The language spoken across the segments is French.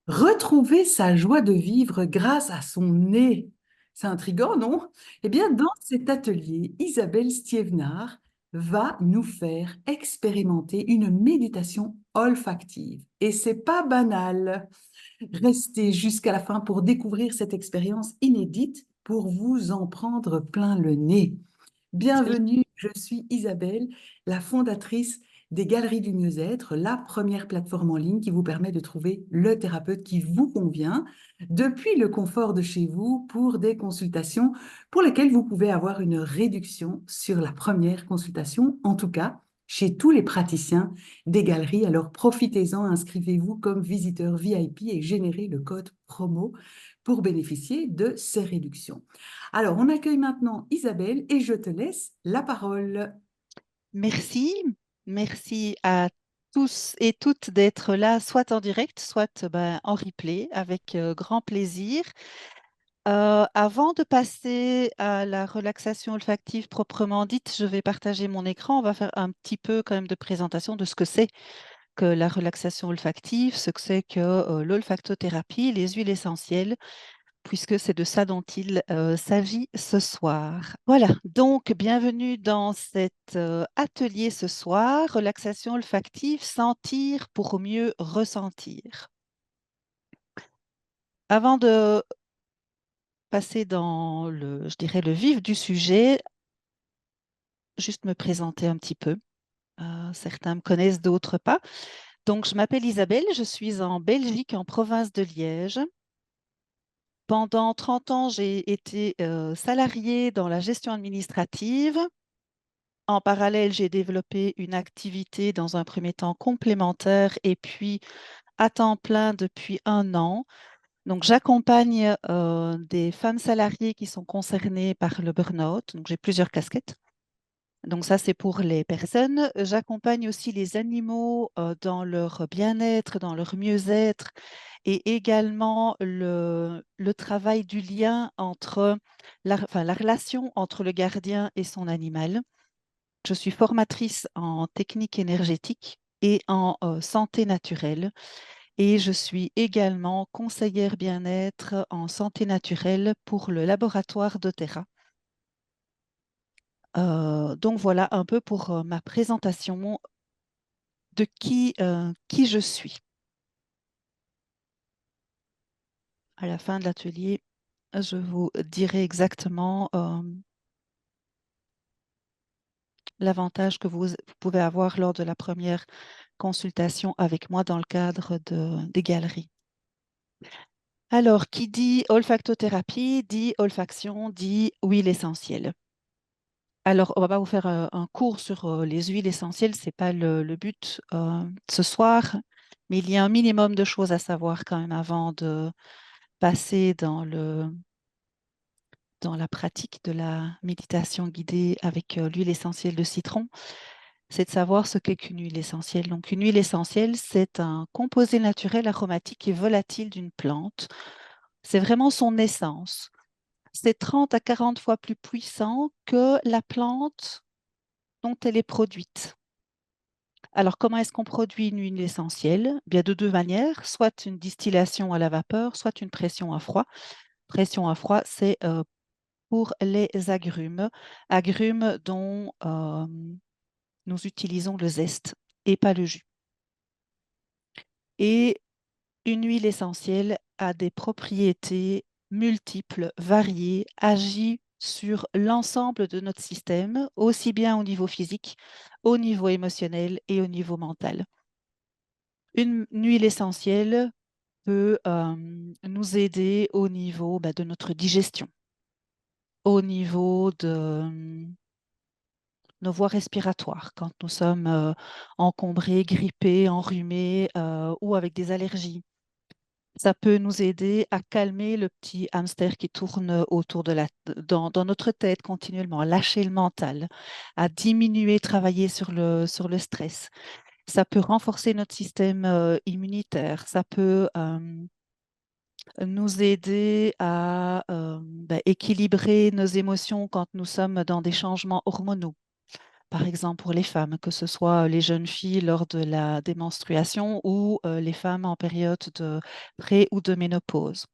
Retrouver sa joie de vivre grâce à son nez. C'est intriguant, non? Eh bien, dans cet atelier, Isabelle Stievnar va nous faire expérimenter une méditation olfactive. Et c'est pas banal. Restez jusqu'à la fin pour découvrir cette expérience inédite pour vous en prendre plein le nez. Bienvenue, je suis Isabelle, la fondatrice des Galeries du Mieux-être, la première plateforme en ligne qui vous permet de trouver le thérapeute qui vous convient depuis le confort de chez vous pour des consultations pour lesquelles vous pouvez avoir une réduction sur la première consultation, en tout cas chez tous les praticiens des galeries. Alors profitez-en, inscrivez-vous comme visiteur VIP et générez le code promo pour bénéficier de ces réductions. Alors, on accueille maintenant Isabelle et je te laisse la parole. Merci, merci à tous et toutes d'être là, soit en direct, soit en replay, avec grand plaisir. Avant de passer à la relaxation olfactive proprement dite, je vais partager mon écran. On va faire un petit peu quand même de présentation de ce que c'est que la relaxation olfactive, ce que c'est que l'olfactothérapie, les huiles essentielles, puisque c'est de ça dont il s'agit ce soir. Voilà, donc bienvenue dans cet atelier ce soir, relaxation olfactive, sentir pour mieux ressentir. Avant de passer dans le, je dirais, le vif du sujet, juste me présenter un petit peu. Certains me connaissent, d'autres pas. Donc, je m'appelle Isabelle, je suis en Belgique, en province de Liège. Pendant 30 ans, j'ai été salariée dans la gestion administrative. En parallèle, j'ai développé une activité dans un premier temps complémentaire et puis à temps plein depuis 1 an. Donc, j'accompagne des femmes salariées qui sont concernées par le burn-out. Donc, j'ai plusieurs casquettes. Donc, ça, c'est pour les personnes. J'accompagne aussi les animaux dans leur bien-être, dans leur mieux-être et également le travail du lien entre la relation entre le gardien et son animal. Je suis formatrice en technique énergétique et en santé naturelle et je suis également conseillère bien-être en santé naturelle pour le laboratoire d'Otera. Donc voilà un peu pour ma présentation de qui je suis. À la fin de l'atelier, je vous dirai exactement l'avantage que vous pouvez avoir lors de la première consultation avec moi dans le cadre des galeries. Alors, qui dit olfactothérapie, dit olfaction, dit huile essentielle. Alors, on va pas vous faire un cours sur les huiles essentielles, c'est pas le but ce soir, mais il y a un minimum de choses à savoir quand même avant de passer dans la pratique de la méditation guidée avec l'huile essentielle de citron. C'est de savoir ce qu'est qu'une huile essentielle. Donc, une huile essentielle, c'est un composé naturel aromatique et volatile d'une plante. C'est vraiment son essence. C'est 30 à 40 fois plus puissant que la plante dont elle est produite. Alors, comment est-ce qu'on produit une huile essentielle? Bien, de deux manières, soit une distillation à la vapeur, soit une pression à froid. Pression à froid, c'est pour les agrumes, agrumes dont nous utilisons le zeste et pas le jus. Et une huile essentielle a des propriétés multiples, variées, agit sur l'ensemble de notre système, aussi bien au niveau physique, au niveau émotionnel et au niveau mental. Une huile essentielle peut nous aider au niveau de notre digestion, au niveau de nos voies respiratoires, quand nous sommes encombrés, grippés, enrhumés ou avec des allergies. Ça peut nous aider à calmer le petit hamster qui tourne autour dans notre tête continuellement, à lâcher le mental, à diminuer, travailler sur le stress. Ça peut renforcer notre système immunitaire. Ça peut nous aider à équilibrer nos émotions quand nous sommes dans des changements hormonaux. par exemple pour les femmes, que ce soit les jeunes filles lors de la démenstruation ou les femmes en période de pré ou de ménopause.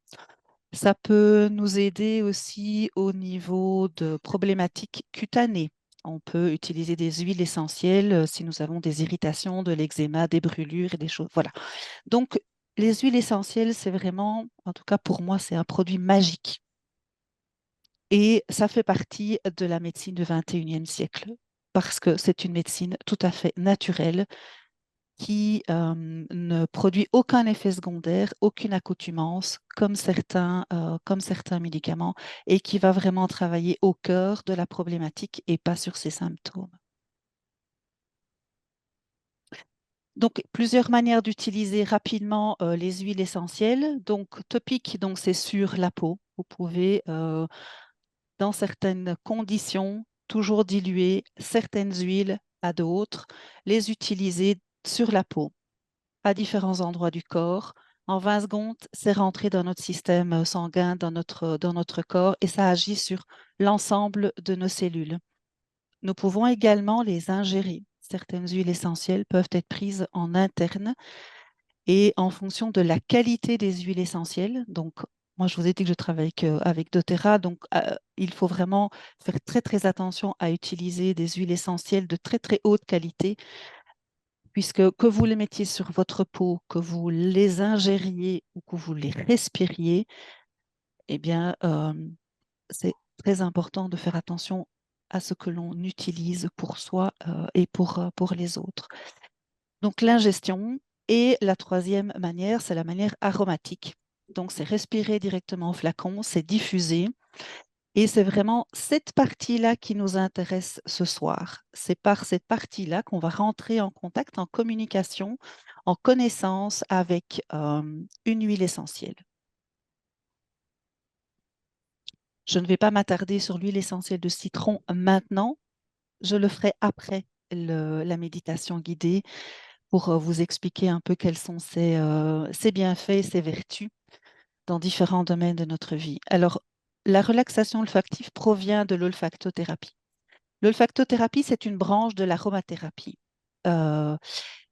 Ça peut nous aider aussi au niveau de problématiques cutanées. On peut utiliser des huiles essentielles si nous avons des irritations, de l'eczéma, des brûlures et des choses. Voilà. Donc, les huiles essentielles, c'est vraiment, en tout cas pour moi, c'est un produit magique. Et ça fait partie de la médecine du 21e siècle parce que c'est une médecine tout à fait naturelle qui ne produit aucun effet secondaire, aucune accoutumance, comme certains médicaments, et qui va vraiment travailler au cœur de la problématique et pas sur ses symptômes. Donc, plusieurs manières d'utiliser rapidement les huiles essentielles. Donc, topique, donc c'est sur la peau. Vous pouvez, dans certaines conditions, toujours diluer certaines huiles à d'autres, les utiliser sur la peau à différents endroits du corps. En 20 secondes, c'est rentré dans notre système sanguin, dans notre corps, et ça agit sur l'ensemble de nos cellules. Nous pouvons également les ingérer. Certaines huiles essentielles peuvent être prises en interne et en fonction de la qualité des huiles essentielles. Donc, moi, je vous ai dit que je travaille avec doTERRA, donc il faut vraiment faire très, très attention à utiliser des huiles essentielles de très, très haute qualité puisque que vous les mettiez sur votre peau, que vous les ingériez ou que vous les respiriez, eh bien, c'est très important de faire attention à ce que l'on utilise pour soi et pour les autres. Donc, l'ingestion. Et la troisième manière, c'est la manière aromatique. Donc, c'est respirer directement au flacon, c'est diffuser. Et c'est vraiment cette partie-là qui nous intéresse ce soir. C'est par cette partie-là qu'on va rentrer en contact, en communication, en connaissance avec une huile essentielle. Je ne vais pas m'attarder sur l'huile essentielle de citron maintenant. Je le ferai après la méditation guidée pour vous expliquer un peu quels sont ses bienfaits et ses vertus dans différents domaines de notre vie. Alors, la relaxation olfactive provient de l'olfactothérapie. L'olfactothérapie, c'est une branche de l'aromathérapie. Euh,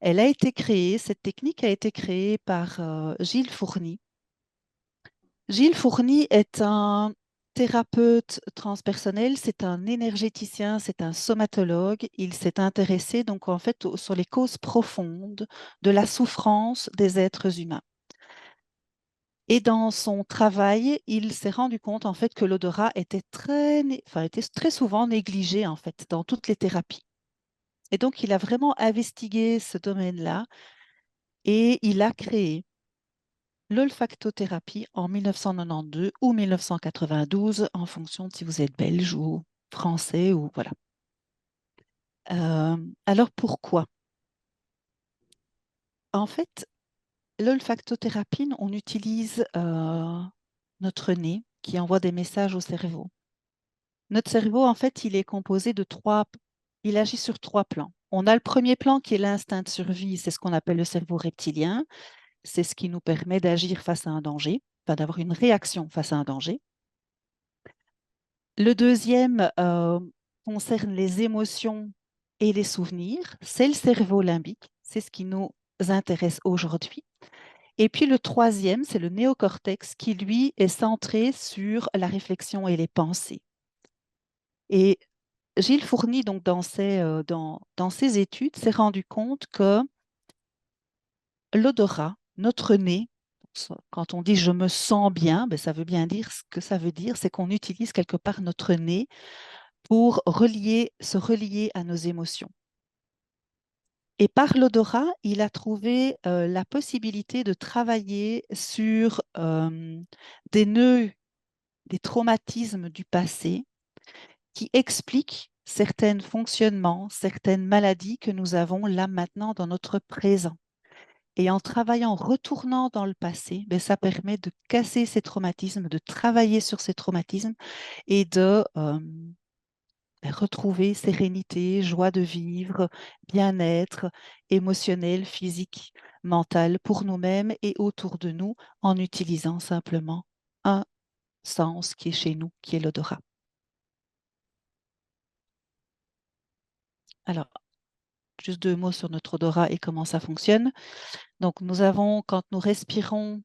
Elle a été créée, cette technique a été créée par Gilles Fourny. Gilles Fourny est un thérapeute transpersonnel, c'est un énergéticien, c'est un somatologue. Il s'est intéressé donc en fait sur les causes profondes de la souffrance des êtres humains. Et dans son travail, il s'est rendu compte en fait que l'odorat était était très souvent négligé en fait dans toutes les thérapies. Et donc, il a vraiment investigué ce domaine-là et il a créé l'olfactothérapie en 1992 ou 1992, en fonction de si vous êtes belge ou français ou voilà. Alors, pourquoi? En fait, l'olfactothérapie, on utilise notre nez qui envoie des messages au cerveau. Notre cerveau, en fait, il est composé de il agit sur trois plans. On a le premier plan qui est l'instinct de survie, c'est ce qu'on appelle le cerveau reptilien. C'est ce qui nous permet d'agir face à un danger, enfin, d'avoir une réaction face à un danger. Le deuxième concerne les émotions et les souvenirs. C'est le cerveau limbique. C'est ce qui nous intéresse aujourd'hui. Et puis le troisième, c'est le néocortex qui, lui, est centré sur la réflexion et les pensées. Et Gilles Fourny, donc, dans ses études, s'est rendu compte que l'odorat, notre nez, quand on dit je me sens bien, ben, ça veut bien dire ce que ça veut dire, c'est qu'on utilise quelque part notre nez pour se relier à nos émotions. Et par l'odorat, il a trouvé la possibilité de travailler sur des nœuds, des traumatismes du passé qui expliquent certains fonctionnements, certaines maladies que nous avons là maintenant dans notre présent. Et en travaillant, en retournant dans le passé, ben, ça permet de casser ces traumatismes, de travailler sur ces traumatismes et de ben, retrouver sérénité, joie de vivre, bien-être émotionnel, physique, mental pour nous-mêmes et autour de nous en utilisant simplement un sens qui est chez nous, qui est l'odorat. Alors, juste 2 mots sur notre odorat et comment ça fonctionne. Donc, quand nous respirons,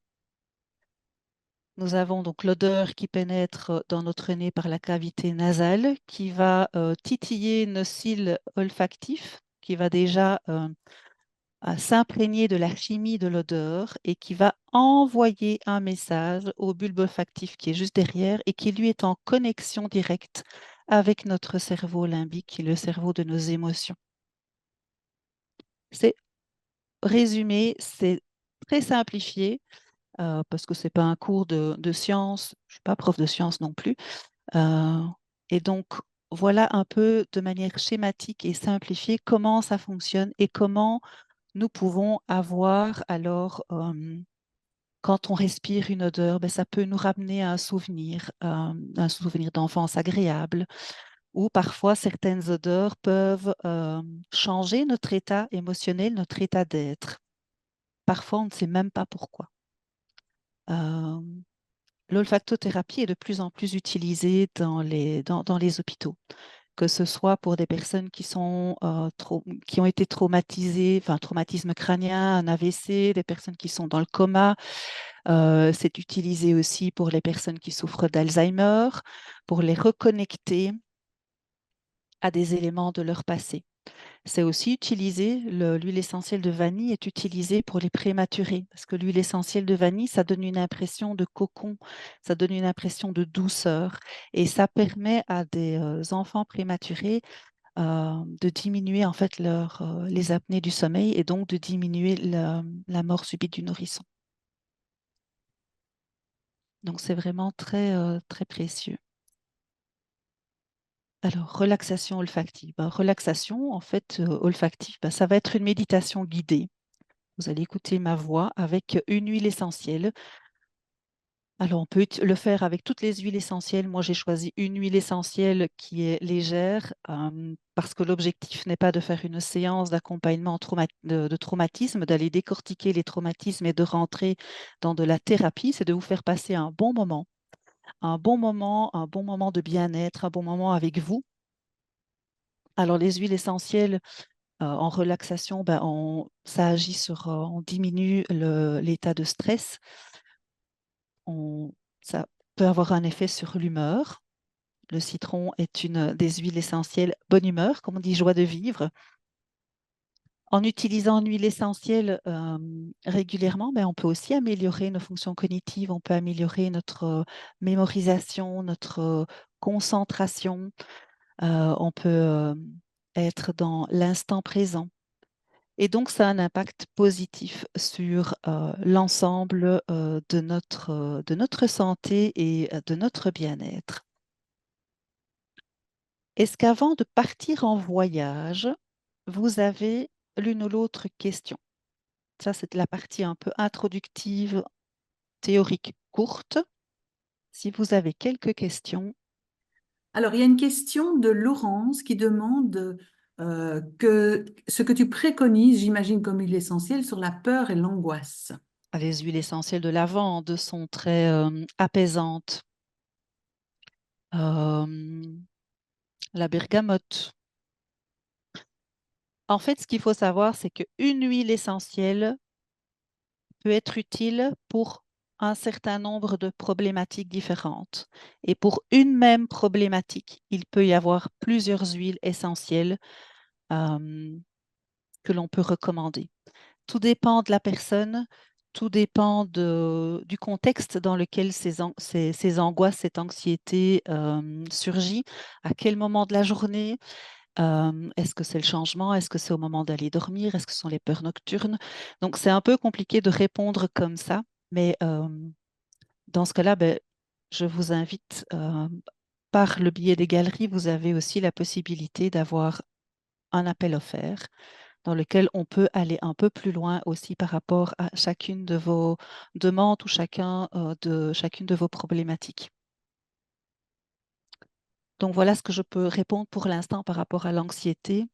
nous avons donc l'odeur qui pénètre dans notre nez par la cavité nasale, qui va titiller nos cils olfactifs, qui va déjà s'imprégner de la chimie de l'odeur et qui va envoyer un message au bulbe olfactif qui est juste derrière et qui lui est en connexion directe avec notre cerveau limbique, qui est le cerveau de nos émotions. C'est résumé, c'est très simplifié parce que c'est pas un cours de sciences, je suis pas prof de sciences non plus. Euh, et donc, voilà un peu de manière schématique et simplifiée comment ça fonctionne et comment nous pouvons avoir alors, quand on respire une odeur, ben, ça peut nous ramener à un souvenir d'enfance agréable, ou parfois certaines odeurs peuvent changer notre état émotionnel, notre état d'être. Parfois, on ne sait même pas pourquoi. Euh, L'olfactothérapie est de plus en plus utilisée dans les hôpitaux, que ce soit pour des personnes qui ont été traumatisées, enfin traumatisme crânien, un AVC, des personnes qui sont dans le coma. C'est utilisé aussi pour les personnes qui souffrent d'Alzheimer, pour les reconnecter à des éléments de leur passé. C'est aussi utilisé, l'huile essentielle de vanille est utilisée pour les prématurés, parce que l'huile essentielle de vanille, ça donne une impression de cocon, ça donne une impression de douceur, et ça permet à des enfants prématurés de diminuer en fait les apnées du sommeil et donc de diminuer la mort subite du nourrisson. Donc c'est vraiment très, très précieux. Alors, relaxation olfactive. Relaxation, en fait, olfactive, ça va être une méditation guidée. Vous allez écouter ma voix avec une huile essentielle. Alors, on peut le faire avec toutes les huiles essentielles. Moi, j'ai choisi une huile essentielle qui est légère parce que l'objectif n'est pas de faire une séance d'accompagnement de traumatisme, d'aller décortiquer les traumatismes et de rentrer dans de la thérapie. C'est de vous faire passer un bon moment, un bon moment de bien-être, un bon moment avec vous. Alors, les huiles essentielles, en relaxation, ça agit on diminue l'état de stress. Ça peut avoir un effet sur l'humeur. Le citron est une des huiles essentielles bonne humeur, comme on dit, joie de vivre. En utilisant une huile essentielle régulièrement, on peut aussi améliorer nos fonctions cognitives, on peut améliorer notre mémorisation, notre concentration, on peut être dans l'instant présent. Et donc, ça a un impact positif sur l'ensemble de notre santé et de notre bien-être. Est-ce qu'avant de partir en voyage, vous avez l'une ou l'autre question? Ça, c'est la partie un peu introductive, théorique courte. Si vous avez quelques questions, Alors, il y a une question de Laurence qui demande ce que tu préconises, j'imagine comme huile essentielle, sur la peur et l'angoisse. les huiles essentielles de lavande sont très apaisantes. La bergamote. En fait, ce qu'il faut savoir, c'est qu'une huile essentielle peut être utile pour un certain nombre de problématiques différentes. Et pour une même problématique, il peut y avoir plusieurs huiles essentielles euh, que l'on peut recommander. Tout dépend de la personne, tout dépend du contexte dans lequel ces angoisses, cette anxiété surgit, à quel moment de la journée. Est-ce que c'est le changement? Est-ce que c'est au moment d'aller dormir? Est-ce que ce sont les peurs nocturnes? Donc, c'est un peu compliqué de répondre comme ça, mais dans ce cas-là, je vous invite, par le biais des galeries, vous avez aussi la possibilité d'avoir un appel offert dans lequel on peut aller un peu plus loin aussi par rapport à chacune de vos demandes ou chacune de vos problématiques. Donc, voilà ce que je peux répondre pour l'instant par rapport à l'anxiété,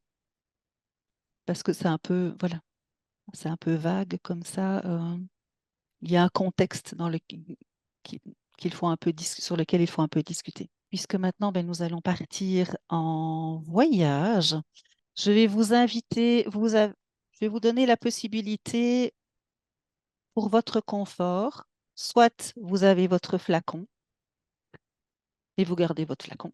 parce que c'est un peu, voilà. C'est un peu vague comme ça. Il y a un contexte qui- sur lequel il faut un peu discuter. Puisque maintenant, nous allons partir en voyage. Je vais vous inviter, je vais vous donner la possibilité pour votre confort. Soit vous avez votre flacon et vous gardez votre flacon.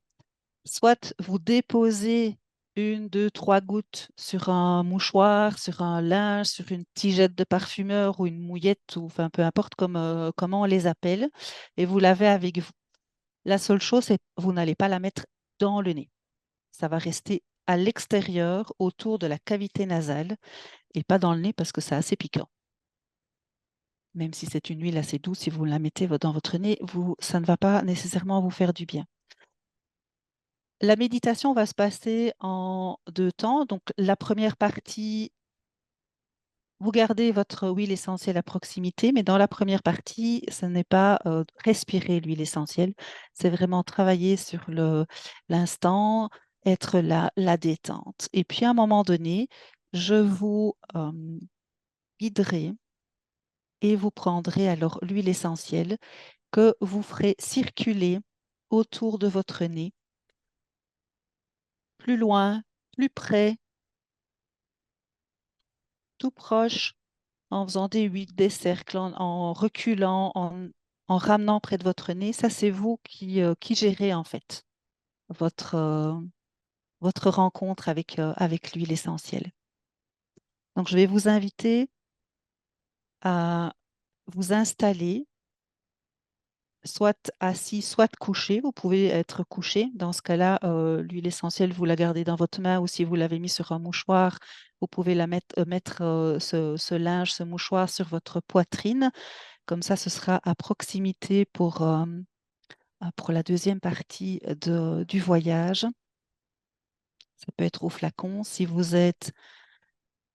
Soit vous déposez une, deux, trois gouttes sur un mouchoir, sur un linge, sur une tigette de parfumeur ou une mouillette, ou enfin peu importe comment on les appelle, et vous l'avez avec vous. La seule chose, c'est que vous n'allez pas la mettre dans le nez. Ça va rester à l'extérieur, autour de la cavité nasale, et pas dans le nez parce que c'est assez piquant. Même si c'est une huile assez douce, si vous la mettez dans votre nez, ça ne va pas nécessairement vous faire du bien. La méditation va se passer en deux temps. Donc, la première partie, vous gardez votre huile essentielle à proximité, mais dans la première partie, ce n'est pas respirer l'huile essentielle, c'est vraiment travailler sur l'instant, être la détente. Et puis, à un moment donné, je vous guiderai et vous prendrez alors l'huile essentielle que vous ferez circuler autour de votre nez, plus loin, plus près, tout proche, en faisant des cercles, en reculant, en ramenant près de votre nez. Ça, c'est vous qui gérez en fait votre, euh, votre rencontre avec l'huile essentielle. Donc, je vais vous inviter à vous installer, soit assis, soit couché. Vous pouvez être couché. Dans ce cas-là, l'huile essentielle, vous la gardez dans votre main ou si vous l'avez mis sur un mouchoir, vous pouvez mettre ce linge, ce mouchoir sur votre poitrine. Comme ça, ce sera à proximité pour la deuxième partie du voyage. Ça peut être au flacon. Si vous êtes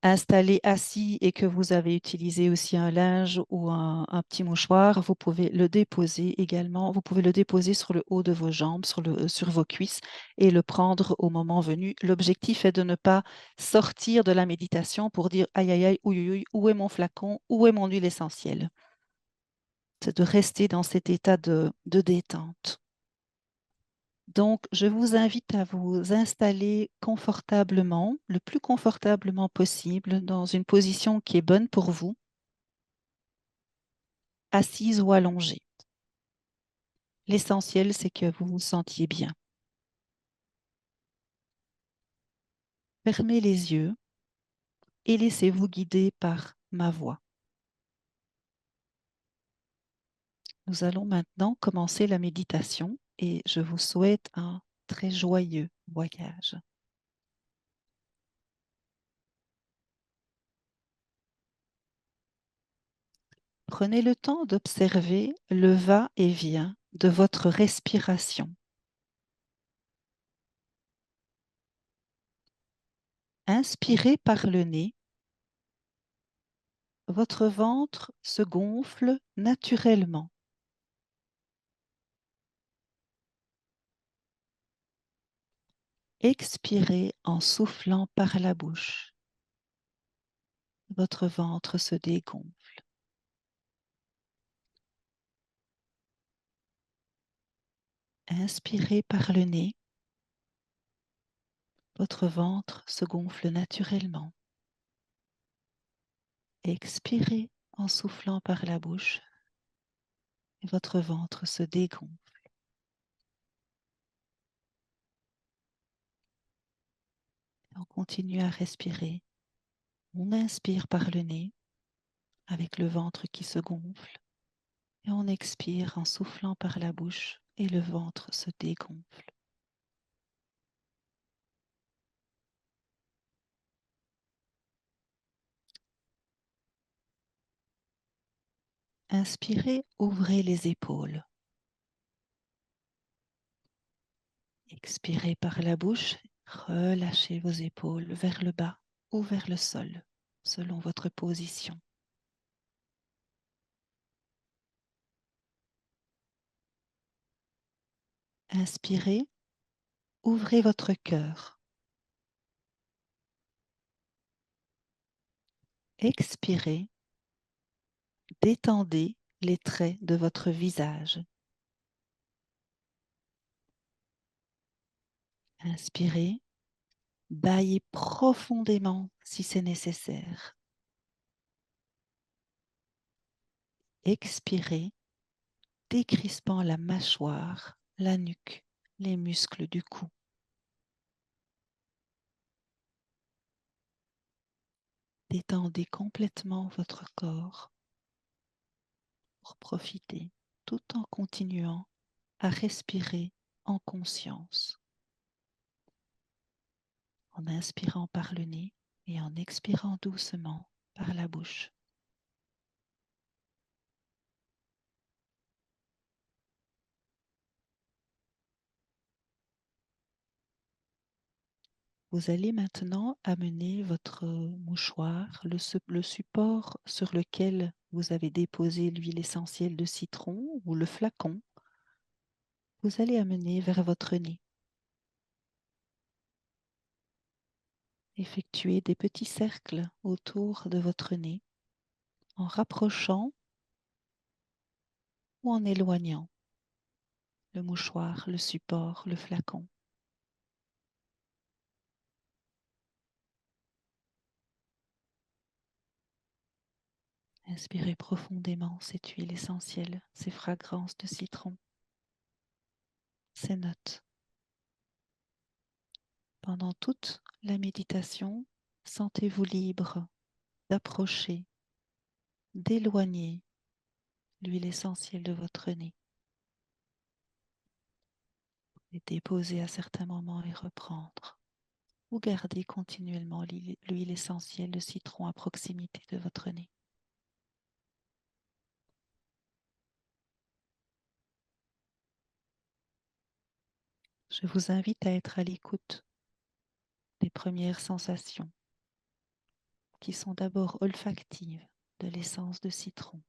installé assis et que vous avez utilisé aussi un linge ou un petit mouchoir, vous pouvez le déposer également. Vous pouvez le déposer sur le haut de vos jambes, sur vos cuisses et le prendre au moment venu. L'objectif est de ne pas sortir de la méditation pour dire aïe aïe aïe, ouïe, ouïe, où est mon flacon, où est mon huile essentielle. C'est de rester dans cet état de détente. Donc, je vous invite à vous installer confortablement, le plus confortablement possible, dans une position qui est bonne pour vous, assise ou allongée. L'essentiel, c'est que vous vous sentiez bien. Fermez les yeux et laissez-vous guider par ma voix. Nous allons maintenant commencer la méditation et je vous souhaite un très joyeux voyage. Prenez le temps d'observer le va-et-vient de votre respiration. Inspirez par le nez, votre ventre se gonfle naturellement. Expirez en soufflant par la bouche. Votre ventre se dégonfle. Inspirez par le nez, votre ventre se gonfle naturellement. Expirez en soufflant par la bouche et votre ventre se dégonfle. Et on continue à respirer. On inspire par le nez avec le ventre qui se gonfle et on expire en soufflant par la bouche et le ventre se dégonfle. Inspirez, ouvrez les épaules. Expirez par la bouche, relâchez vos épaules vers le bas ou vers le sol, selon votre position. Inspirez, ouvrez votre cœur. Expirez, détendez les traits de votre visage. Inspirez, Baillez profondément si c'est nécessaire. Expirez, décrispant la mâchoire, la nuque, les muscles du cou. Détendez complètement votre corps pour profiter tout en continuant à respirer en conscience, en inspirant par le nez et en expirant doucement par la bouche. Vous allez maintenant amener votre mouchoir, le support sur lequel vous avez déposé l'huile essentielle de citron ou le flacon. Vous allez amener vers votre nez. Effectuez des petits cercles autour de votre nez en rapprochant ou en éloignant le mouchoir, le support, le flacon. Inspirez profondément cette huile essentielle, ces fragrances de citron, ces notes. Pendant toute la méditation, sentez-vous libre d'approcher, d'éloigner l'huile essentielle de votre nez et déposer à certains moments et reprendre. Ou garder continuellement l'huile essentielle de citron à proximité de votre nez. Je vous invite à être à l'écoute des premières sensations qui sont d'abord olfactives de l'essence de citron.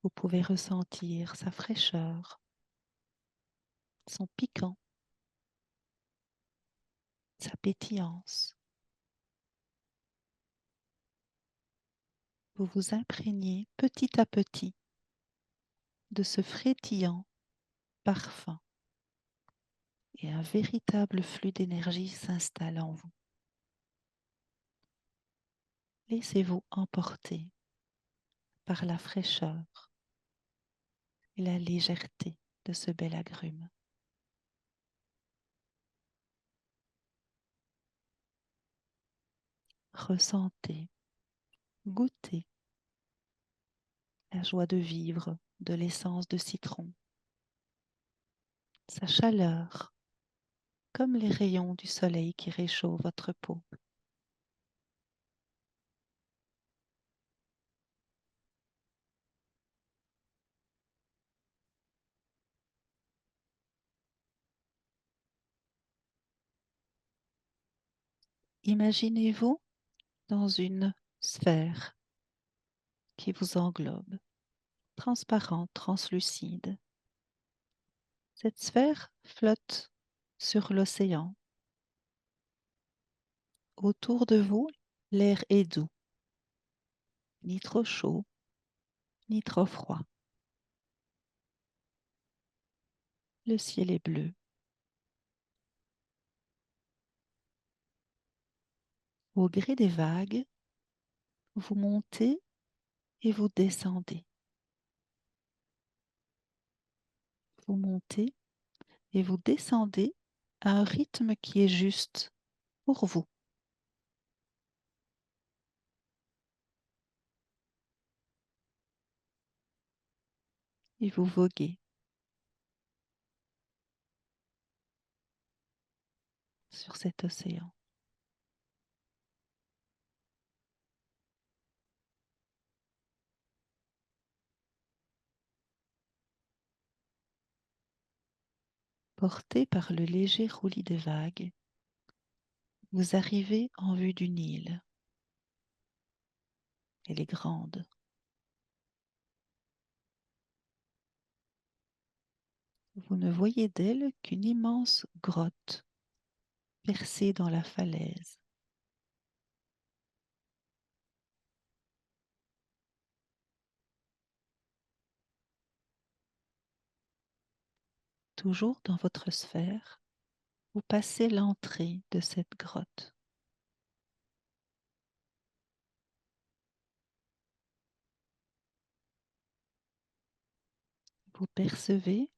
Vous pouvez ressentir sa fraîcheur, son piquant, sa pétillance. Vous vous imprégnez petit à petit de ce frétillant parfum et un véritable flux d'énergie s'installe en vous. Laissez-vous emporter par la fraîcheur et la légèreté de ce bel agrume. Ressentez, goûtez la joie de vivre de l'essence de citron, sa chaleur, comme les rayons du soleil qui réchauffent votre peau. Imaginez-vous dans une sphère qui vous englobe, transparente, translucide. Cette sphère flotte sur l'océan. Autour de vous, l'air est doux, ni trop chaud, ni trop froid. Le ciel est bleu. Au gré des vagues, vous montez et vous descendez. Vous montez et vous descendez à un rythme qui est juste pour vous. Et vous voguez sur cet océan. Porté par le léger roulis des vagues, vous arrivez en vue d'une île. Elle est grande. Vous ne voyez d'elle qu'une immense grotte percée dans la falaise. toujours dans votre sphère, vous passez l'entrée de cette grotte. Vous percevez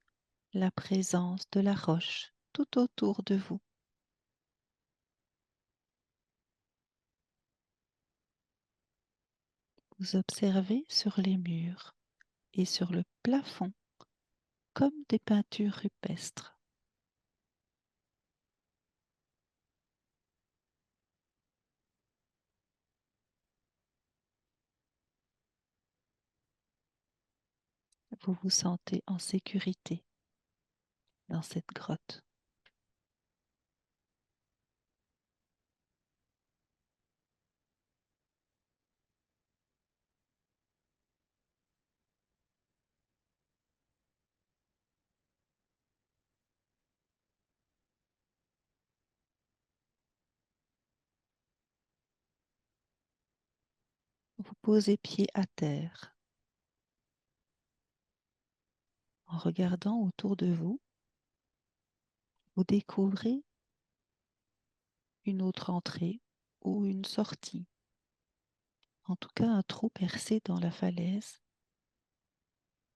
la présence de la roche tout autour de vous. Vous observez sur les murs et sur le plafond comme des peintures rupestres. Vous vous sentez en sécurité dans cette grotte. Vous posez pied à terre. En regardant autour de vous, vous découvrez une autre entrée ou une sortie. En tout cas, un trou percé dans la falaise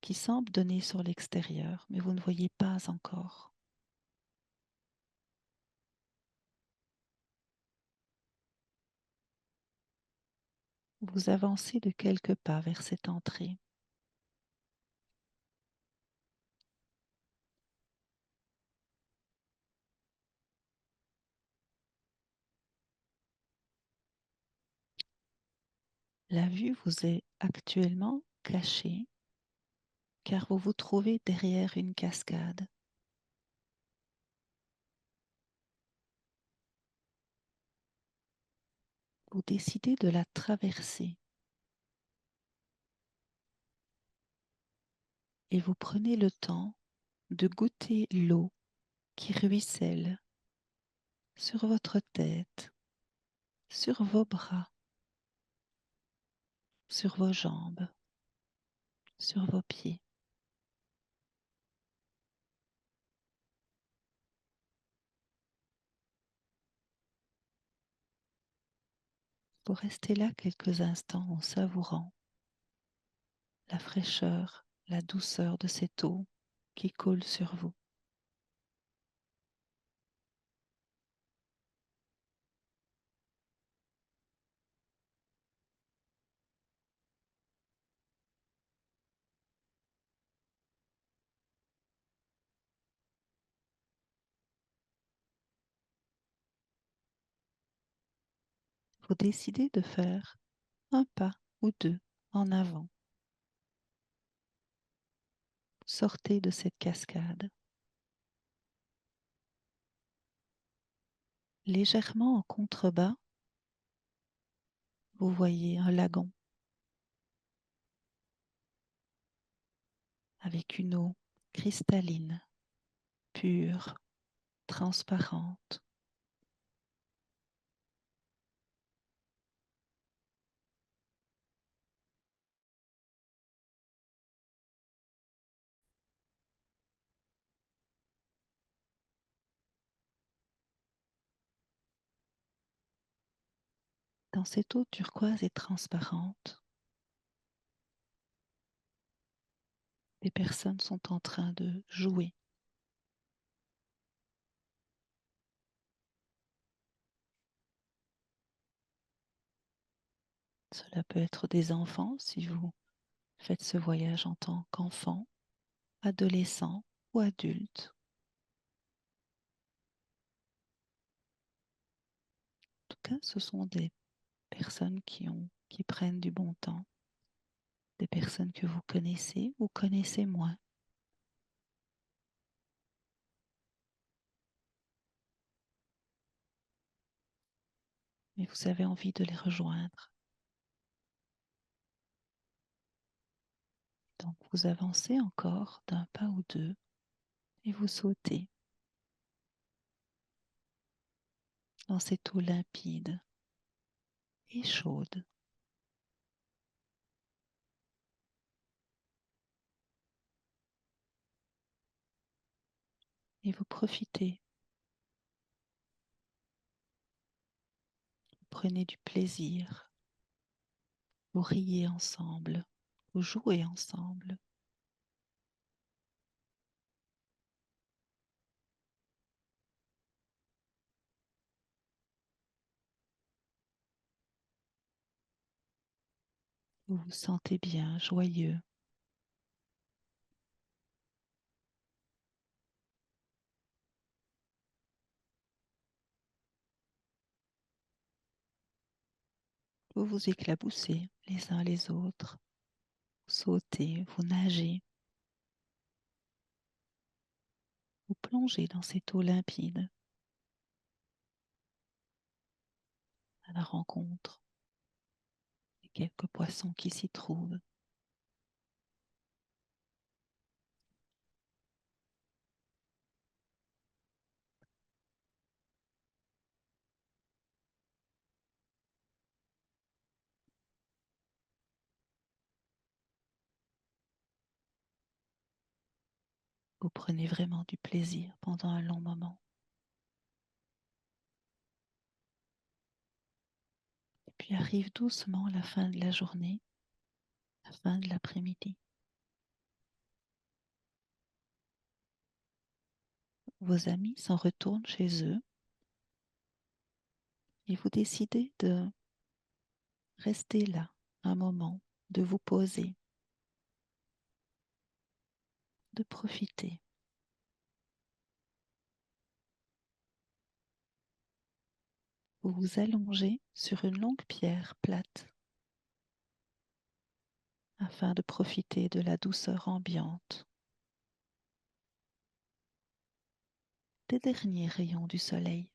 qui semble donner sur l'extérieur, mais vous ne voyez pas encore. Vous avancez de quelques pas vers cette entrée. La vue vous est actuellement cachée car vous vous trouvez derrière une cascade. Vous décidez de la traverser et vous prenez le temps de goûter l'eau qui ruisselle sur votre tête, sur vos bras, sur vos jambes, sur vos pieds. Vous restez là quelques instants en savourant la fraîcheur, la douceur de cette eau qui coule sur vous. Vous décidez de faire un pas ou deux en avant. Sortez de cette cascade. Légèrement en contrebas, vous voyez un lagon avec une eau cristalline, pure, transparente. Dans cette eau turquoise et transparente, des personnes sont en train de jouer. Cela peut être des enfants si vous faites ce voyage en tant qu'enfant, adolescent ou adulte. En tout cas, ce sont des personnes qui prennent du bon temps, des personnes que vous connaissez ou connaissez moins. Mais vous avez envie de les rejoindre. Donc vous avancez encore d'un pas ou deux et vous sautez dans cette eau limpide et chaude. et vous profitez. Vous prenez du plaisir. Vous riez ensemble. Vous jouez ensemble. Vous vous sentez bien, joyeux. Vous vous éclaboussez les uns les autres. Vous sautez, vous nagez. Vous plongez dans cette eau limpide à la rencontre des quelques poissons qui s'y trouvent. Vous prenez vraiment du plaisir pendant un long moment. Et puis arrive doucement la fin de la journée, la fin de l'après-midi. Vos amis s'en retournent chez eux et vous décidez de rester là un moment, de vous poser, de profiter. Vous vous allongez sur une longue pierre plate afin de profiter de la douceur ambiante, des derniers rayons du soleil,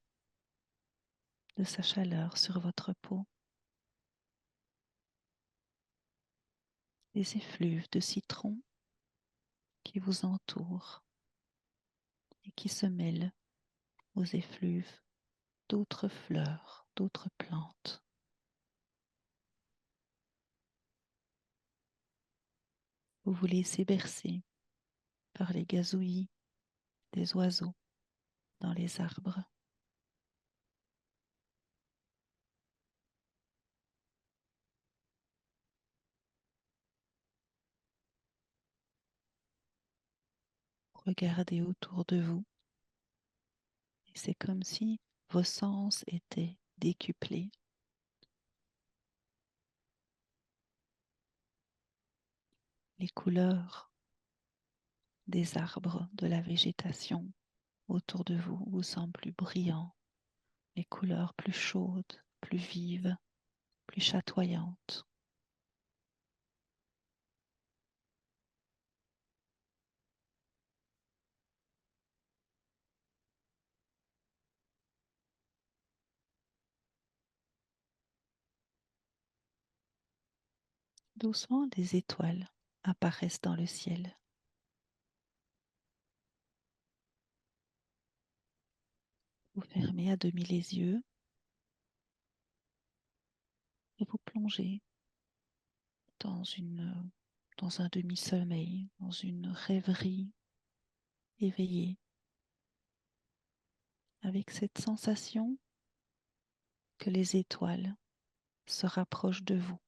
de sa chaleur sur votre peau, des effluves de citron qui vous entourent et qui se mêlent aux effluves d'autres fleurs, d'autres plantes. Vous vous laissez bercer par les gazouillis des oiseaux dans les arbres. Regardez autour de vous et c'est comme si vos sens étaient décuplés. Les couleurs des arbres, de la végétation autour de vous vous semblent plus brillants, les couleurs plus chaudes, plus vives, plus chatoyantes. Doucement, des étoiles apparaissent dans le ciel. Vous fermez à demi les yeux et vous plongez dans un demi-sommeil, dans une rêverie éveillée, avec cette sensation que les étoiles se rapprochent de vous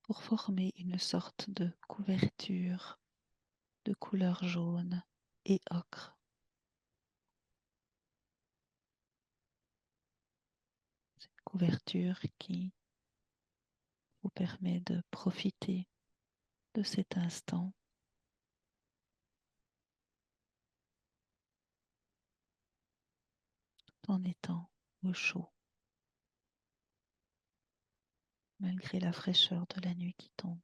pour former une sorte de couverture de couleur jaune et ocre. Cette couverture qui vous permet de profiter de cet instant en étant au chaud, malgré la fraîcheur de la nuit qui tombe.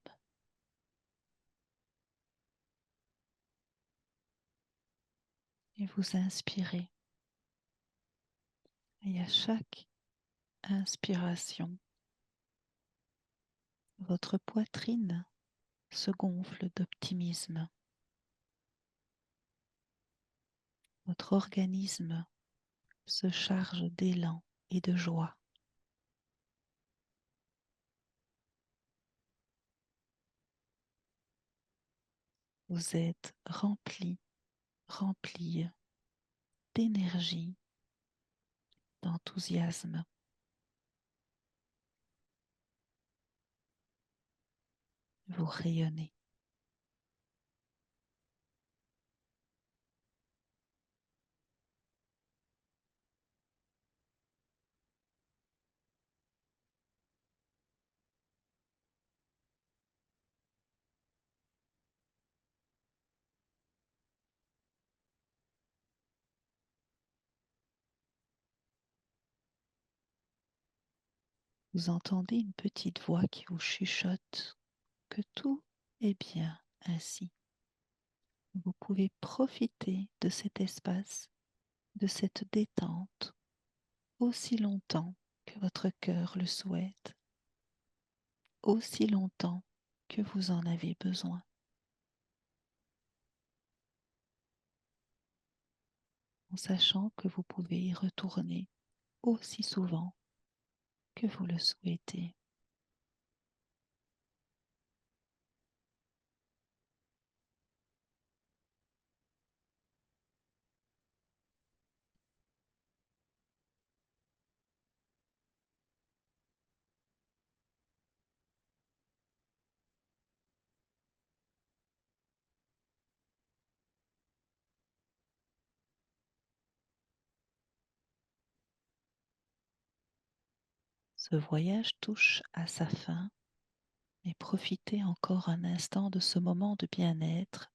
Et vous inspirez. Et à chaque inspiration, votre poitrine se gonfle d'optimisme. Votre organisme se charge d'élan et de joie. Vous êtes rempli rempli d'énergie, d'enthousiasme. Vous rayonnez. Vous entendez une petite voix qui vous chuchote que tout est bien ainsi. Vous pouvez profiter de cet espace, de cette détente, aussi longtemps que votre cœur le souhaite, aussi longtemps que vous en avez besoin. En sachant que vous pouvez y retourner aussi souvent que vous le souhaitez. Ce voyage touche à sa fin, mais profitez encore un instant de ce moment de bien-être,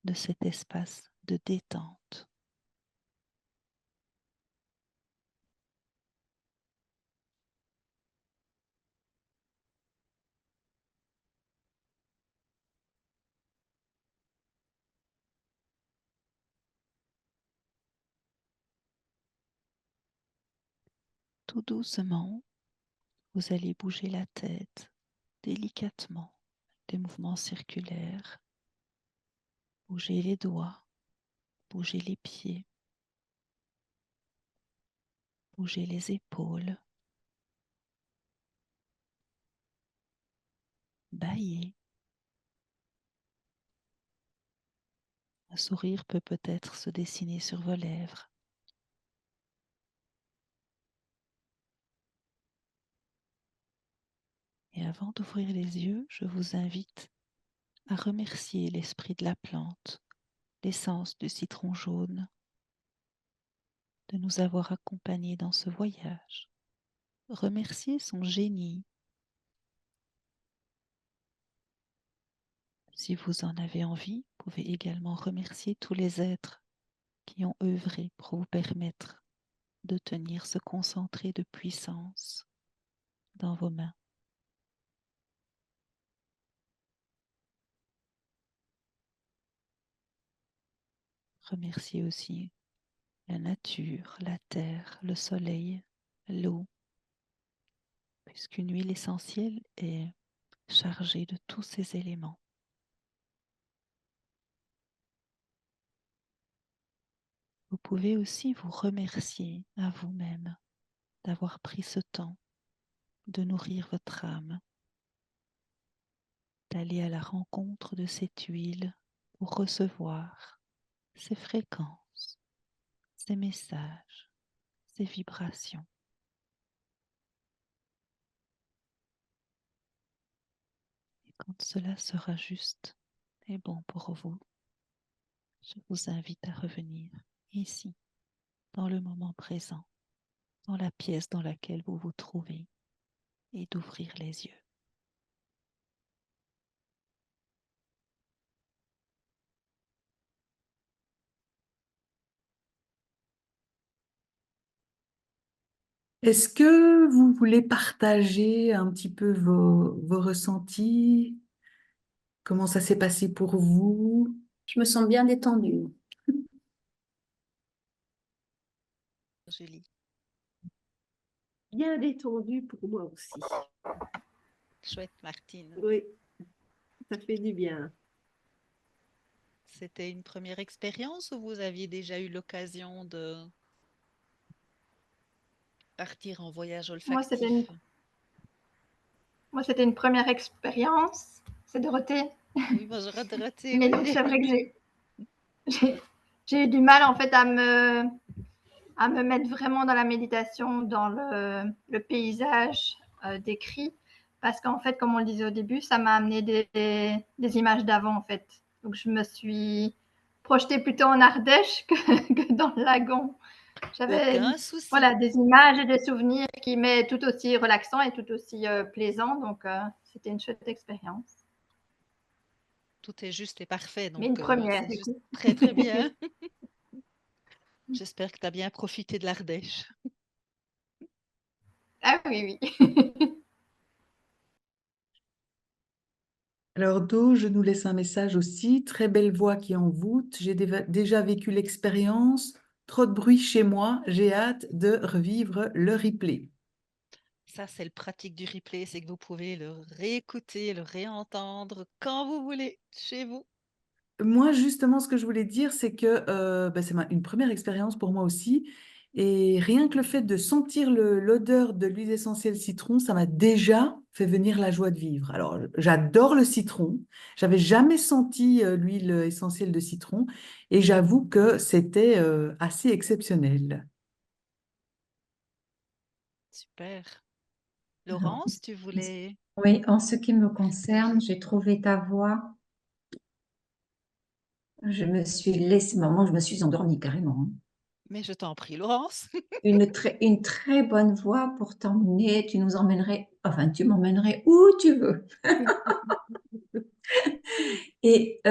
de cet espace de détente. Tout doucement, vous allez bouger la tête délicatement, des mouvements circulaires. Bougez les doigts, bougez les pieds, bougez les épaules, bâillez. Un sourire peut peut-être se dessiner sur vos lèvres. Et avant d'ouvrir les yeux, je vous invite à remercier l'esprit de la plante, l'essence du citron jaune, de nous avoir accompagnés dans ce voyage. Remercier son génie. Si vous en avez envie, vous pouvez également remercier tous les êtres qui ont œuvré pour vous permettre de tenir ce concentré de puissance dans vos mains. Remerciez aussi la nature, la terre, le soleil, l'eau, puisqu'une huile essentielle est chargée de tous ces éléments. Vous pouvez aussi vous remercier à vous-même d'avoir pris ce temps de nourrir votre âme, d'aller à la rencontre de cette huile pour recevoir ses fréquences, ses messages, ses vibrations. Et quand cela sera juste et bon pour vous, je vous invite à revenir ici, dans le moment présent, dans la pièce dans laquelle vous vous trouvez, et d'ouvrir les yeux. Est-ce que vous voulez partager un petit peu vos ressentis? Comment ça s'est passé pour vous? Je me sens bien détendue. Julie. Bien détendue pour moi aussi. Chouette, Martine. Oui, ça fait du bien. C'était une première expérience ou vous aviez déjà eu l'occasion de partir en voyage Moi, olfactif? c'était une première expérience. C'est Dorothée. Oui, bonjour Dorothée. Mais Oui. donc, c'est vrai que j'ai j'ai eu du mal en fait à me mettre vraiment dans la méditation, dans le paysage décrit, parce qu'en fait, comme on le disait au début, ça m'a amené des images d'avant en fait. Donc je me suis projetée plutôt en Ardèche que dans le lagon. J'avais Aucun souci. voilà, des images et des souvenirs qui m'étaient tout aussi relaxants et tout aussi plaisants. Donc c'était une chouette expérience. Tout est juste et parfait, Mais donc une première, c'est du juste coup. très très bien. J'espère que tu as bien profité de l'Ardèche. Ah oui, oui. Alors, Do, je nous laisse un message aussi. Très belle voix qui envoûte. J'ai déjà vécu l'expérience. Trop de bruit chez moi. J'ai hâte de revivre le replay. Ça, c'est le pratique du replay, c'est que vous pouvez le réécouter, le réentendre quand vous voulez, chez vous. Moi, justement, ce que je voulais dire, c'est que c'est une première expérience pour moi aussi. Et rien que le fait de sentir l'odeur de l'huile essentielle citron, ça m'a déjà fait venir la joie de vivre. Alors, j'adore le citron. J'avais jamais senti l'huile essentielle de citron. Et j'avoue que c'était assez exceptionnel. Super. Alors, Laurence, tu voulais... oui, en ce qui me concerne, j'ai trouvé ta voix. Je me suis laissée, maman, je me suis endormie carrément, hein. Mais je t'en prie, Laurence. Une très bonne voix pour t'emmener. Tu nous emmènerais, enfin, tu m'emmènerais où tu veux. Et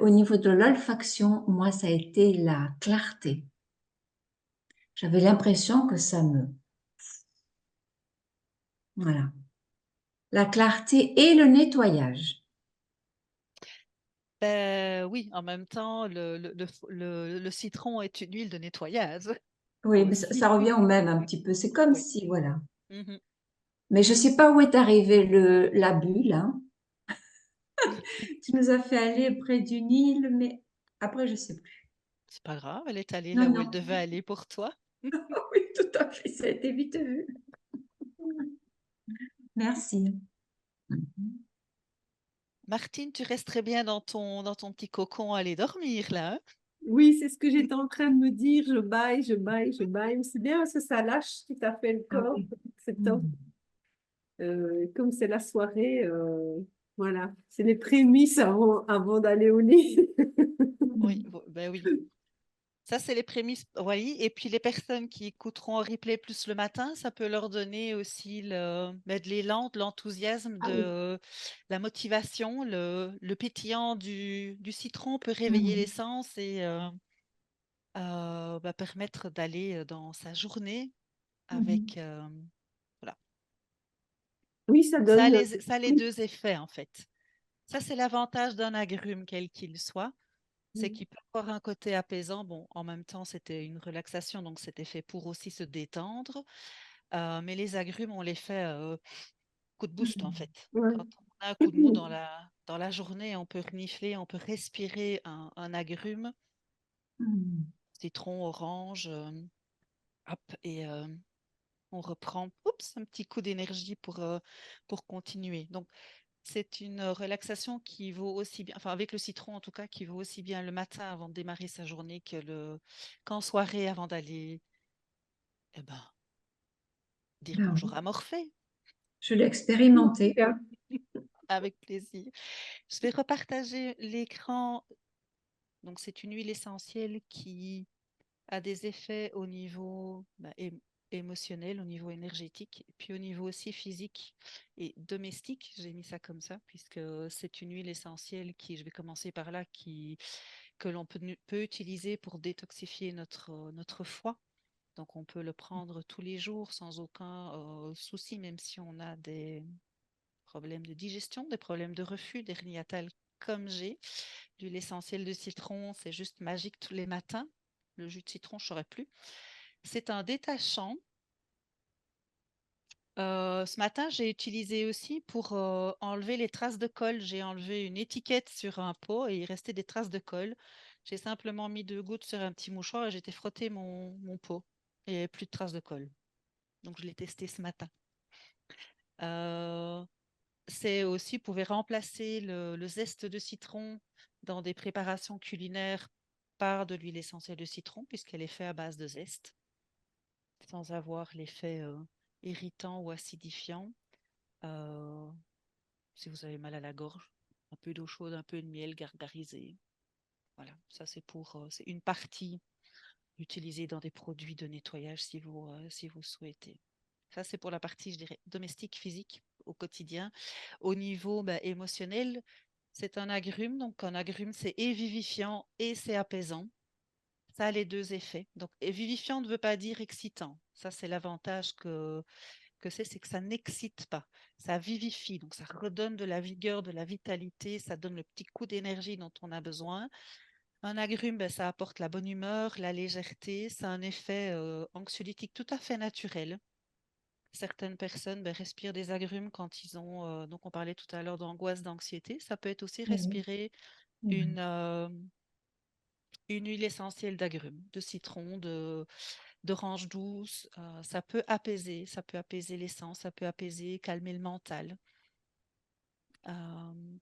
au niveau de l'olfaction, moi, ça a été la clarté. J'avais l'impression que ça me... Voilà. La clarté et le nettoyage. Ben oui, en même temps, le citron est une huile de nettoyage Oui, mais aussi. ça revient au même un petit peu. C'est comme Oui. si, voilà. Mhm. Mais je ne sais pas où est arrivé la bulle, hein. Tu nous as fait aller près du Nil, mais après, je ne sais plus. C'est pas grave, elle est allée Non, là où elle non. devait aller pour toi. Oui, tout à fait. Ça a été vite vu. Merci. Martine, tu restes très bien dans ton petit cocon à aller dormir là, hein. Oui, c'est ce que j'étais en train de me dire. Je baille, je baille, je baille. C'est bien parce que ça lâche tout à fait le Ah corps. oui. C'est top. Comme c'est la soirée, voilà. C'est les prémices avant d'aller au lit. Oui, ben oui. Ça, c'est les prémices. Oui, et puis les personnes qui écouteront en replay plus le matin, ça peut leur donner aussi de l'élan, de l'enthousiasme, Ah oui. la motivation. Le pétillant du citron peut réveiller les Mhm. sens et permettre d'aller dans sa journée Mhm. avec. Voilà. Oui, ça Ça a donne. ça a les deux effets, en fait. Ça, c'est l'avantage d'un agrume, quel qu'il soit. C'est qu'il peut avoir un côté apaisant. Bon, en même temps, c'était une relaxation, donc c'était fait pour aussi se détendre. Mais les agrumes, on les fait coup de boost, en fait. Ouais. Quand on a un coup de mou dans la journée, on peut renifler, on peut respirer un agrume, Mhm. citron, orange, hop, et on reprend oups, un petit coup d'énergie pour continuer. Donc, c'est une relaxation qui vaut aussi bien, enfin avec le citron en tout cas, qui vaut aussi bien le matin avant de démarrer sa journée qu'en soirée avant d'aller eh ben, dire Ben bonjour oui, à Morphée. je l'ai expérimenté. Avec plaisir. Je vais repartager l'écran. Donc, c'est une huile essentielle qui a des effets au niveau émotionnel, au niveau énergétique, puis au niveau aussi physique et domestique. J'ai mis ça comme ça, puisque c'est une huile essentielle qui, je vais commencer par là, que l'on peut utiliser pour détoxifier notre foie. Donc, on peut le prendre tous les jours sans aucun souci, même si on a des problèmes de digestion, des problèmes de reflux, d'hernie hiatale comme j'ai. L'huile essentielle de citron, c'est juste magique tous les matins. Le jus de citron, je ne saurais plus. C'est un détachant. Ce matin, j'ai utilisé aussi pour enlever les traces de colle. J'ai enlevé une étiquette sur un pot et il restait des traces de colle. J'ai simplement mis 2 gouttes sur un petit mouchoir et j'étais frotté mon pot. Et il n'y avait plus de traces de colle. Donc, je l'ai testé ce matin. Euh, c'est aussi, vous pouvez remplacer le zeste de citron dans des préparations culinaires pas de l'huile essentielle de citron puisqu'elle est faite à base de zeste, sans avoir l'effet irritant ou acidifiant. Euh, si vous avez mal à la gorge, un peu d'eau chaude, un peu de miel gargarisé. Voilà, ça c'est une partie utilisée dans des produits de nettoyage si vous souhaitez. Ça, c'est pour la partie, je dirais, domestique, physique, au quotidien. Au niveau émotionnel, c'est un agrume. Donc, un agrume, c'est et vivifiant et c'est apaisant. Ça a les deux effets. Donc, et vivifiant ne veut pas dire excitant. Ça, c'est l'avantage que c'est que ça n'excite pas. Ça vivifie. Donc, ça redonne de la vigueur, de la vitalité. Ça donne le petit coup d'énergie dont on a besoin. Un agrume, ça apporte la bonne humeur, la légèreté. C'est un effet anxiolytique tout à fait naturel. Certaines personnes respirent des agrumes quand ils ont, donc on parlait tout à l'heure d'angoisse, d'anxiété. Ça peut être aussi Oui. respirer Mhm. une, euh, une huile essentielle d'agrumes, de citron, d'orange douce. Ça peut apaiser les sens, ça peut apaiser, calmer le mental. Euh,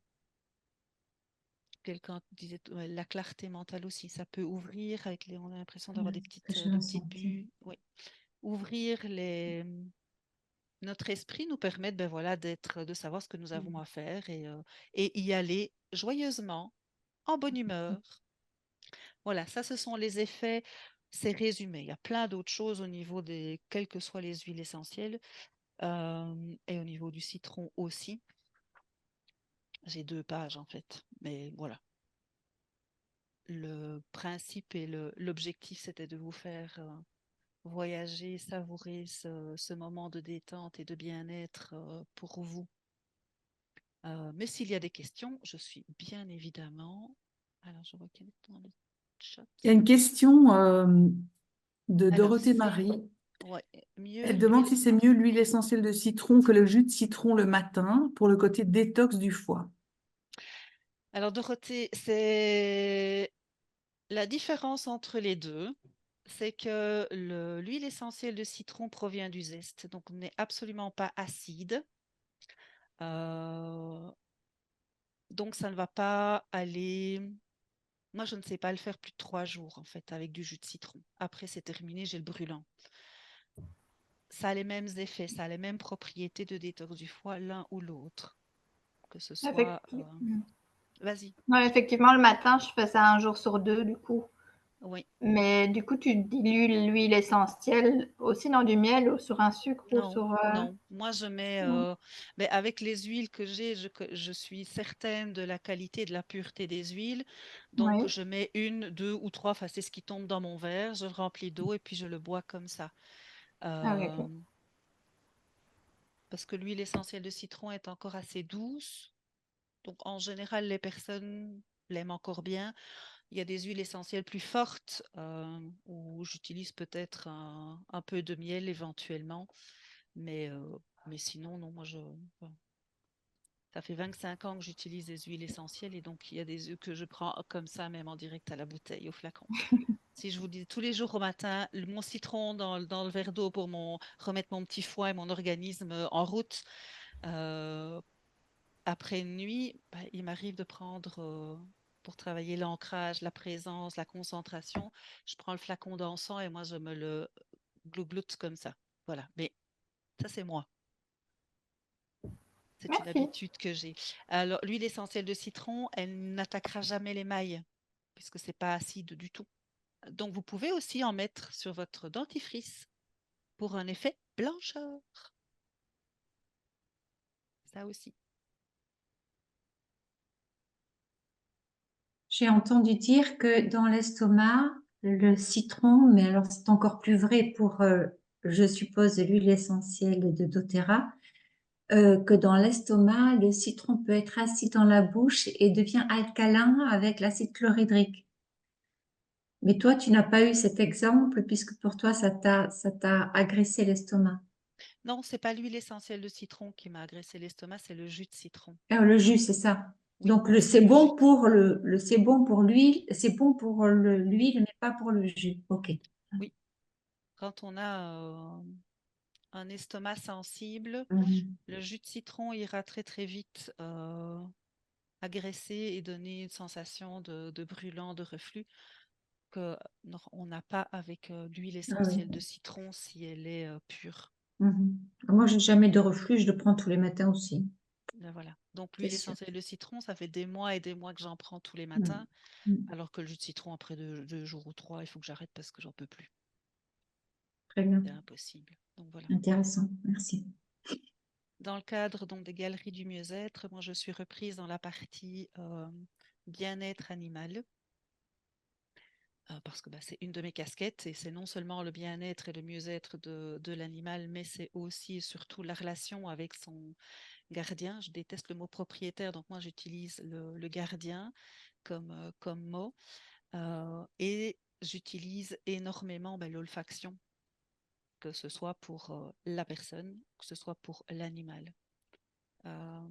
Quelqu'un disait la clarté mentale aussi, ça peut ouvrir on a l'impression d'avoir Ouais, que j'ai de petites ressenti. bulles. Oui. Ouvrir notre esprit nous permet voilà, de savoir ce que nous avons à faire et y aller joyeusement, en bonne humeur. Voilà, ça, ce sont les effets. C'est résumé. Il y a plein d'autres choses au niveau quelles que soient les huiles essentielles et au niveau du citron aussi. J'ai 2 pages en fait, mais voilà. Le principe et l'objectif, c'était de vous faire voyager, savourer ce moment de détente et de bien-être pour vous. Mais s'il y a des questions, je suis bien évidemment. Alors, je vois qu'elle est dans le chat. Il y a une question de Alors, Dorothée c'est Marie. ouais, mieux Elle demande l'huile. si c'est mieux l'huile essentielle de citron que le jus de citron le matin pour le côté détox du foie. Alors, Dorothée, c'est la différence entre les deux, c'est que l'huile essentielle de citron provient du zeste, donc n'est absolument pas acide. Euh, donc, ça ne va pas aller. Moi, je ne sais pas le faire plus de 3 jours, en fait, avec du jus de citron. Après, c'est terminé, j'ai le brûlant. Ça a les mêmes effets, ça a les mêmes propriétés de détox du foie, l'un ou l'autre. Que ce soit. Vas-y. Ouais, effectivement, le matin, je fais ça 1 jour sur 2, du coup. Oui. Mais du coup, tu dilues l'huile essentielle aussi dans du miel ou sur un sucre ou Non, sur... non. Moi, je mets. Non. Mais avec les huiles que j'ai, je suis certaine de la qualité et de la pureté des huiles. Donc, Oui. je mets 1, 2 ou 3. Enfin, c'est ce qui tombe dans mon verre. Je le remplis d'eau et puis je le bois comme ça. Ah oui, Euh, ok. Parce que l'huile essentielle de citron est encore assez douce. Donc, en général, les personnes l'aiment encore bien. Il y a des huiles essentielles plus fortes où j'utilise peut-être un peu de miel éventuellement. Mais, euh, mais sinon, non, ça fait 25 ans que j'utilise des huiles essentielles et donc il y a des huiles que je prends comme ça, même en direct à la bouteille, au flacon. Si je vous dis tous les jours au matin, mon citron dans le verre d'eau pour remettre mon petit foie et mon organisme en route, euh, après une nuit, il m'arrive de prendre, pour travailler l'ancrage, la présence, la concentration, je prends le flacon d'encens et moi je me le glougloute comme ça. Voilà, mais ça c'est moi. C'est une Merci. habitude que j'ai. Alors, l'huile essentielle de citron, elle n'attaquera jamais l'émail, puisque c'est pas acide du tout. Donc, vous pouvez aussi en mettre sur votre dentifrice pour un effet blancheur. Ça aussi. J'ai entendu dire que dans l'estomac, le citron, mais alors c'est encore plus vrai pour, je suppose, l'huile essentielle de doTERRA, que dans l'estomac, le citron peut être acide dans la bouche et devient alcalin avec l'acide chlorhydrique. Mais toi, tu n'as pas eu cet exemple puisque pour toi, ça t'a agressé l'estomac. Non, c'est pas l'huile essentielle de citron qui m'a agressé l'estomac, c'est le jus de citron. Le jus, c'est ça. Oui, Donc c'est c'est le jus bon de pour citron. c'est bon pour l'huile, c'est bon pour l'huile, mais pas pour le jus. Ok. Oui, quand on a un estomac sensible, Mhm. le jus de citron ira très très vite agresser et donner une sensation de brûlant, de reflux. qu'on n'a pas avec l'huile Ah oui. essentielle de citron si elle est pure. Mhm. Moi, j'ai jamais de reflux, je le prends tous les matins aussi. Ben voilà. Donc C'est l'huile sûr. essentielle de citron, ça fait des mois et des mois que j'en prends tous les Mm. matins, Mm. alors que le jus de citron, après 2 jours ou 3, il faut que j'arrête parce que j'en peux plus. Très bien. C'est impossible. Donc voilà. Intéressant. Merci. Dans le cadre donc, des galeries du mieux-être, moi je suis reprise dans la partie bien-être animal. Parce que c'est une de mes casquettes et c'est non seulement le bien-être et le mieux-être de l'animal, mais c'est aussi et surtout la relation avec son gardien. Je déteste le mot propriétaire, donc moi j'utilise le gardien comme mot. Et j'utilise énormément l'olfaction, que ce soit pour la personne, que ce soit pour l'animal. Euh,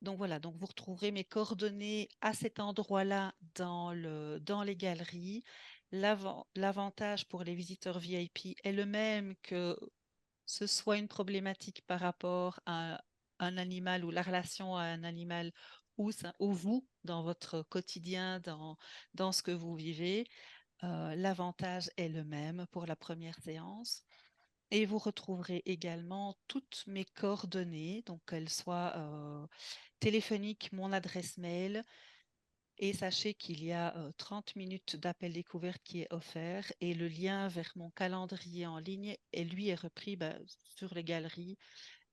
donc voilà, donc vous retrouverez mes coordonnées à cet endroit-là dans les galeries. L'avantage pour les visiteurs VIP est le même que ce soit une problématique par rapport à un animal ou la relation à un animal ou vous dans votre quotidien, dans ce que vous vivez. L'avantage est le même pour la première séance. Et vous retrouverez également toutes mes coordonnées, donc qu'elles soient téléphoniques, mon adresse mail. Et sachez qu'il y a 30 minutes d'appel découverte qui est offert et le lien vers mon calendrier en ligne est repris sur les galeries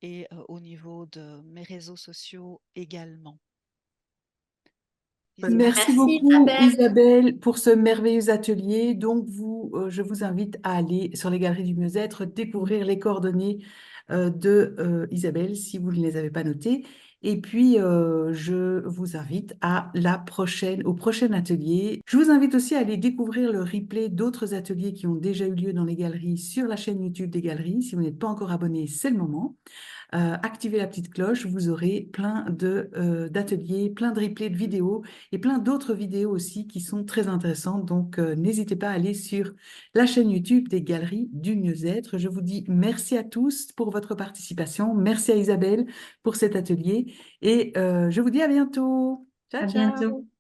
et au niveau de mes réseaux sociaux également. Merci Merci, beaucoup Isabelle. Isabelle pour ce merveilleux atelier. Donc je vous invite à aller sur les galeries du mieux-être, découvrir les coordonnées de Isabelle si vous ne les avez pas notées. Et puis je vous invite au prochain atelier. Je vous invite aussi à aller découvrir le replay d'autres ateliers qui ont déjà eu lieu dans les galeries sur la chaîne YouTube des galeries. Si vous n'êtes pas encore abonné, c'est le moment. Activez la petite cloche, vous aurez plein d'ateliers, plein de replays de vidéos et plein d'autres vidéos aussi qui sont très intéressantes. Donc, n'hésitez pas à aller sur la chaîne YouTube des Galeries du Mieux-être. Je vous dis merci à tous pour votre participation. Merci à Isabelle pour cet atelier et je vous dis à bientôt. Ciao, À ciao. bientôt.